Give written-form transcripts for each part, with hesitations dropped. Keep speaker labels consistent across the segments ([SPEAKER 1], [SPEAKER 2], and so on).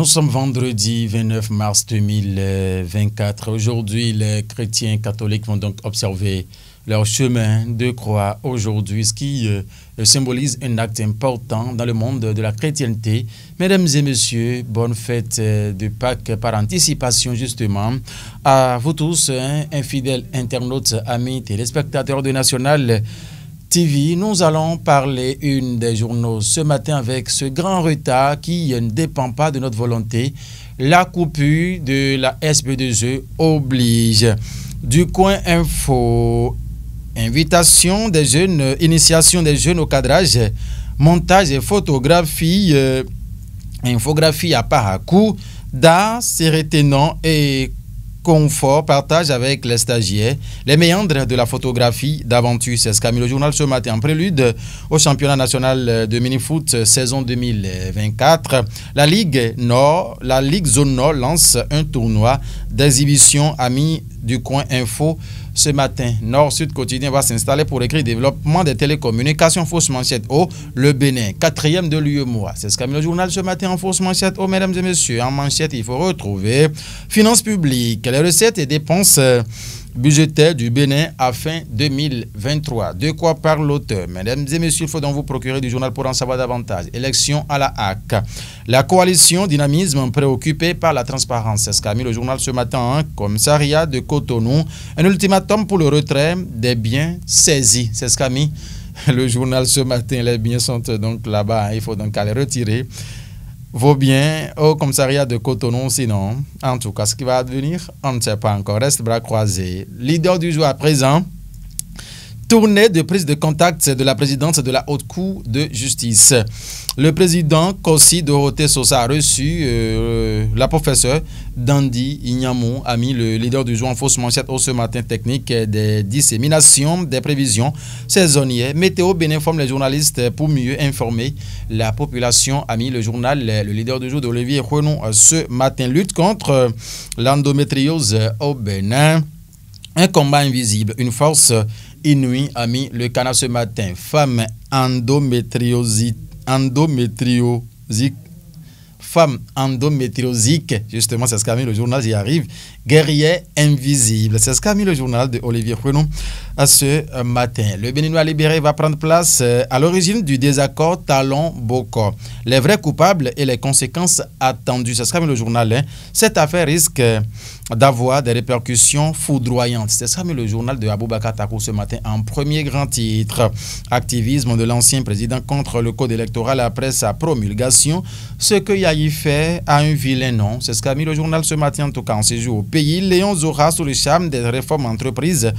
[SPEAKER 1] Nous sommes vendredi 29 mars 2024. Aujourd'hui, les chrétiens catholiques vont donc observer leur chemin de croix aujourd'hui, ce qui symbolise un acte important dans le monde de la chrétienté. Mesdames et messieurs, bonne fête de Pâques par anticipation justement à vous tous, infidèles internautes, amis, téléspectateurs de National TV. Nous allons parler une des journaux ce matin avec ce grand retard qui ne dépend pas de notre volonté. La coupure de la SB2E oblige. Du coin info, invitation des jeunes, initiation des jeunes au cadrage, montage et photographie, infographie à Parakou, d'art, séréténon et confort, partage avec les stagiaires, les méandres de la photographie d'aventure. C'est ce qu'a mis le journal ce matin en prélude au championnat national de mini-foot saison 2024. La Ligue Zone Nord lance un tournoi d'exhibition amis du coin info. Ce matin, Nord-Sud Quotidien va s'installer pour écrire développement des télécommunications fausse manchette au le Bénin, 4e de l'UEMOA. C'est ce qu'a mis le journal ce matin en fausse manchette au, mesdames et messieurs. En manchette, il faut retrouver finances publiques, les recettes et dépenses budgétaire du Bénin à fin 2023. De quoi parle l'auteur? Mesdames et messieurs, il faut donc vous procurer du journal pour en savoir davantage. Élection à la HAC. La coalition Dynamisme préoccupée par la transparence. C'est ce qu'a mis le journal ce matin. Commissariat de Cotonou. Un ultimatum pour le retrait des biens saisis. C'est ce qu'a mis le journal ce matin. Les biens sont donc là-bas. Il faut donc aller retirer vos biens au commissariat de Cotonou, sinon, en tout cas, ce qui va advenir, on ne sait pas encore. Reste bras croisés. Leader du jour à présent, tournée de prise de contact de la présidente de la Haute Cour de justice. Le président Kossi Dorothée Sosa a reçu la professeure Dandy Ignamou, a mis le leader du jour en fausse manchette au ce matin technique des disséminations des prévisions saisonnières. Météo Bénin informe les journalistes pour mieux informer la population, a mis le journal, le leader du jour d'Olivier Renou ce matin. Lutte contre l'endométriose au Bénin. Un combat invisible, une force inouïe, a mis le canard ce matin. Femme endométriosique, femme endométriosique, justement, c'est ce qu'a mis le journal, j'y arrive, guerrier invisible. C'est ce qu'a mis le journal de Olivier Renou à ce matin. Le Béninois libéré va prendre place à l'origine du désaccord Talon-Boko. Les vrais coupables et les conséquences attendues. C'est ce qu'a mis le journal. Cette affaire risque d'avoir des répercussions foudroyantes. C'est ce qu'a mis le journal de Aboubakar Takou ce matin en premier grand titre. Activisme de l'ancien président contre le code électoral après sa promulgation. Ce que Yahi fait a un vilain nom. C'est ce qu'a mis le journal ce matin, en tout cas en séjour au pays. Léon Zora sous le charme des réformes entreprises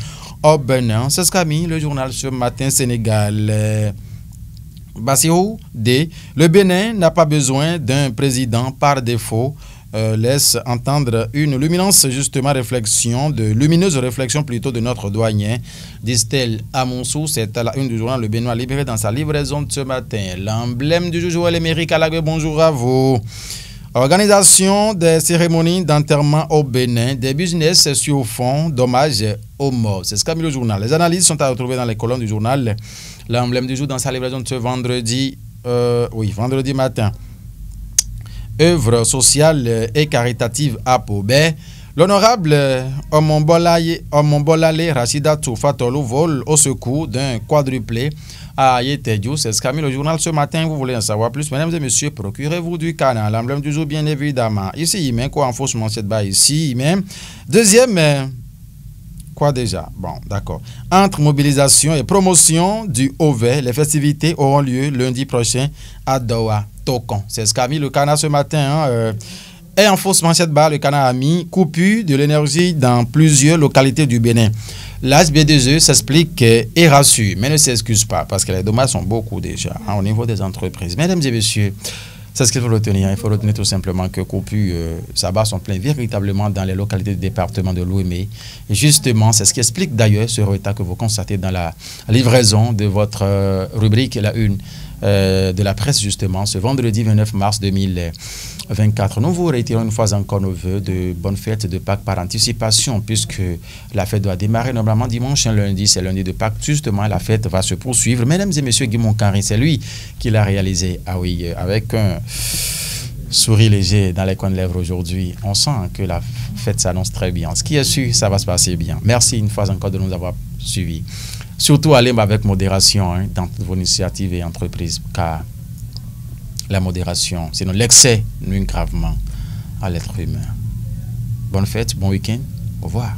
[SPEAKER 1] au Bénin. C'est ce qu'a mis le journal ce matin. Sénégal. Bassirou D. Le Bénin n'a pas besoin d'un président par défaut. Laisse entendre une lumineuse réflexion plutôt de notre doyen, disent-elles à Monsou. C'est à la une du journal Le Béninois libéré dans sa livraison de ce matin. L'emblème du jour, Joël Émeric Alague, bonjour à vous. Organisation des cérémonies d'enterrement au Bénin, des business sur fond d'hommage aux morts. C'est ce qu'a mis le journal. Les analyses sont à retrouver dans les colonnes du journal. L'emblème du jour dans sa livraison de ce vendredi, vendredi matin. Œuvre sociale et caritative à Pobé. L'honorable Omombolale Rachida Toufatolu vole au secours d'un quadruplé à Yetedjou. C'est ce qu'a mis le journal ce matin. Vous voulez en savoir plus, mesdames et messieurs, procurez-vous du canal. L'emblème du jour, bien évidemment. Ici, il met quoi en fausse manchette bas ici, il met. Deuxième, quoi déjà? Bon, d'accord. Entre mobilisation et promotion du OV, les festivités auront lieu lundi prochain à Doha. Tokon. C'est ce qu'a mis le canard ce matin. Et en fausse manchette bas, le canard a mis coupure de l'énergie dans plusieurs localités du Bénin. L'ASB2E s'explique et rassure, mais ne s'excuse pas parce que les dommages sont beaucoup déjà au niveau des entreprises. Mesdames et messieurs, c'est ce qu'il faut retenir. Il faut retenir tout simplement que coupure, ça bat son plein véritablement dans les localités du département de l'Ouémé. Et justement, c'est ce qui explique d'ailleurs ce retard que vous constatez dans la livraison de votre rubrique, la une de la presse, justement, ce vendredi 29 mars 2024. Nous vous réitérons une fois encore nos voeux de bonne fête de Pâques par anticipation, puisque la fête doit démarrer normalement dimanche, lundi, c'est lundi de Pâques. Justement, la fête va se poursuivre. Mesdames et messieurs, Guy Moncarin, c'est lui qui l'a réalisé. Ah oui, avec un sourire léger dans les coins de lèvres aujourd'hui. On sent que la fête s'annonce très bien. Ce qui est sûr, ça va se passer bien. Merci une fois encore de nous avoir suivis. Surtout, allez avec modération dans toutes vos initiatives et entreprises, car la modération, sinon l'excès nuit gravement à l'être humain. Bonne fête, bon week-end, au revoir.